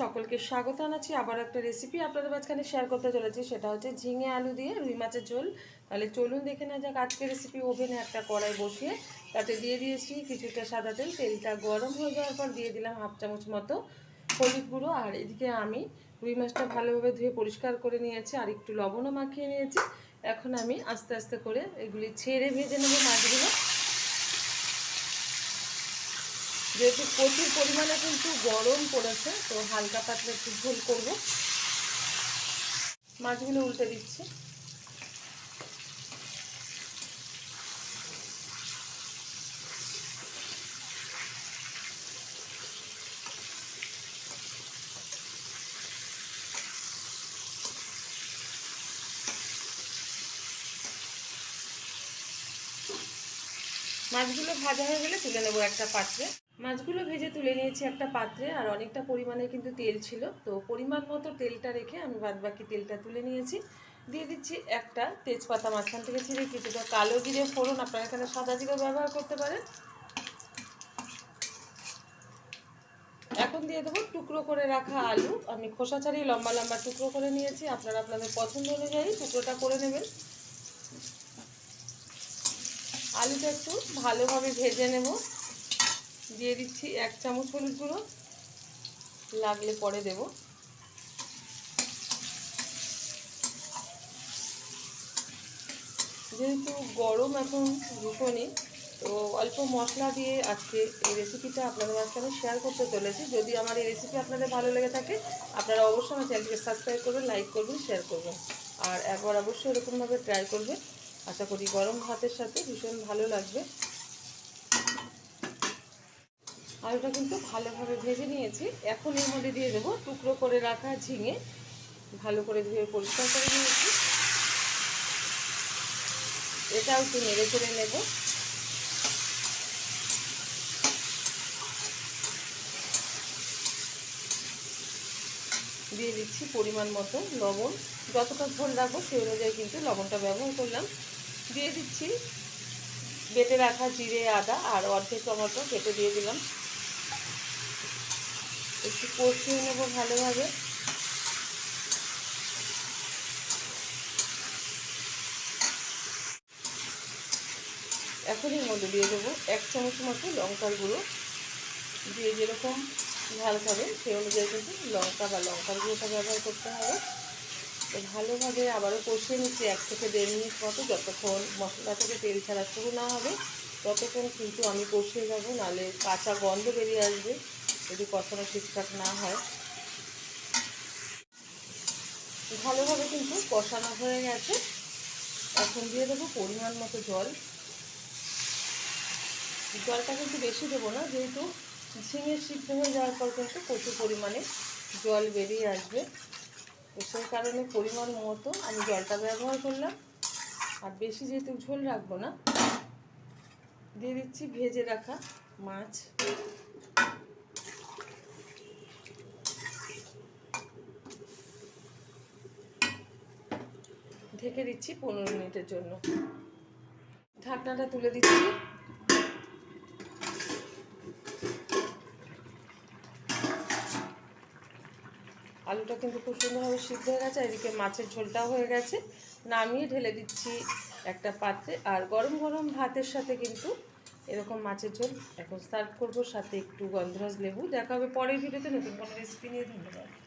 সকলকে স্বাগত জানাচ্ছি। আবার একটা রেসিপি আপনাদের মাঝখানে শেয়ার করতে চলেছি, সেটা হচ্ছে ঝিঙে আলু দিয়ে রুই মাছের ঝোল। তাহলে চলুন দেখে নেওয়া যাক আজকের রেসিপি। ওভেনে একটা কড়াই বসিয়ে তাতে দিয়ে দিয়েছি কিছুটা সাদা তেল। তেলটা গরম হয়ে যাওয়ার পর দিয়ে দিলাম 1/2 চামচ মতো হলুদ গুঁড়ো। আর এদিকে আমি রুই মাছটা ভালোভাবে ধুয়ে পরিষ্কার করে নিয়েছি আর একটু লবণও মাখিয়ে নিয়েছি। এখন আমি আস্তে আস্তে করে এগুলি ছেড়ে ভেজে নেব মাছগুলো। যেহেতু প্রচুর পরিমাণে কিন্তু গরম পড়েছে, তো হালকা পাতলা একটু ঝোল করব। মাছগুলো উল্টে দিচ্ছি। মাছগুলো ভাজা হয়ে গেলে তুলে নেব একটা পাত্রে। মাছগুলো ভেজে তুলে নিয়েছি একটা পাত্রে। আর অনেকটা পরিমাণে কিন্তু তেল ছিল, তো পরিমাণ মতো তেলটা রেখে আমি বাদবাকি তেলটা তুলে নিয়েছি। দিয়ে দিচ্ছি একটা তেজপাতা মাঝখান থেকে ছিঁড়ে, কিছুটা কালো জিরে ফোড়ন, আপনারা এখানে সাদা জিরে ব্যবহার করতে পারেন। এখন দিয়ে দেবো টুকরো করে রাখা আলু। আমি খোসা ছাড়িয়ে লম্বা লম্বা টুকরো করে নিয়েছি, আপনারা আপনাদের পছন্দ অনুযায়ী টুকরোটা করে নেবেন। আলুটা একটু ভালোভাবে ভেজে নেব। দিয়ে দিচ্ছি 1 চামচ হলুদ গুঁড়ো, লাগলে পরে দেব। যেহেতু গরম এখন ভীষণই, তো অল্প মশলা দিয়ে আজকে এই রেসিপিটা আপনাদের মাঝখানে শেয়ার করতে চলেছি। যদি আমার এই রেসিপি আপনাদের ভালো লেগে থাকে, আপনারা অবশ্যই আমার চ্যানেলটিকে সাবস্ক্রাইব করবেন, লাইক করবেন, শেয়ার করবেন। আর একবার অবশ্যই এরকমভাবে ট্রাই করবেন। আশা করি গরম ভাতের সাথে ভীষণ ভালো লাগবে। আলুটা কিন্তু ভালোভাবে ভেজে নিয়েছি। এখন এর মধ্যে দিয়ে দেবো টুকরো করে রাখা ঝিঙে, ভালো করে ধুয়ে পরিষ্কার করে নিয়েছি। এটাও একটু নেড়ে চেড়ে নেব। দিয়ে দিচ্ছি পরিমাণ মতো লবণ। যতটা ঝোল রাখবো সেই অনুযায়ী কিন্তু লবণটা ব্যবহার করলাম। দিয়ে দিচ্ছি বেটে রাখা জিরে আদা আর অর্ধেক টমেটো কেটে দিয়ে দিলাম। একটু কষিয়ে নেব ভালোভাবে। এখন এর মধ্যে দিয়ে দেবো 1 চামচ মতো লঙ্কার গুঁড়ো। দিয়ে যেরকম ঝাল খাবে সেই অনুযায়ী কিন্তু লঙ্কা বা লঙ্কার গুঁড়োটা ব্যবহার করতে হবে। তো ভালোভাবে আবারও কষিয়ে নিচ্ছি 1 থেকে 1.5 মিনিট মতো। যতক্ষণ মশলা থেকে তেল ছাড়া শুরু না হবে ততক্ষণ কিন্তু আমি কষিয়ে যাবো, নাহলে কাঁচা গন্ধ বেরিয়ে আসবে যদি কষানো ঠিকঠাক না হয়। ভালোভাবে কিন্তু কষানো হয়ে গেছে। এখন দিয়ে দেবো পরিমাণ মতো জল। জলটা কিন্তু বেশি দেবো না, যেহেতু ঝিঙে সিদ্ধ হয়ে যাওয়ার পর কিন্তু প্রচুর পরিমাণে জল বেরিয়ে আসবে, তো সেই কারণে পরিমাণ মতো আমি জলটা ব্যবহার করলাম। আর বেশি যেহেতু ঝোল রাখবো না, দিয়ে দিচ্ছি ভেজে রাখা মাছ। ঢেকে দিচ্ছি 15 মিনিটের জন্য। ঢাকনাটা তুলে দিচ্ছি। আলুটা কিন্তু খুব সুন্দরভাবে সিদ্ধ হয়ে গেছে। এদিকে মাছের ঝোলটাও হয়ে গেছে। নামিয়ে ঢেলে দিচ্ছি একটা পাত্রে। আর গরম গরম ভাতের সাথে কিন্তু এরকম মাছের ঝোল এখন সার্ভ করবো, সাথে একটু গন্ধরাজ লেবু। দেখা হবে পরের ভিডিওতে নতুন কোনো রেসিপি নিয়ে। ধন্যবাদ।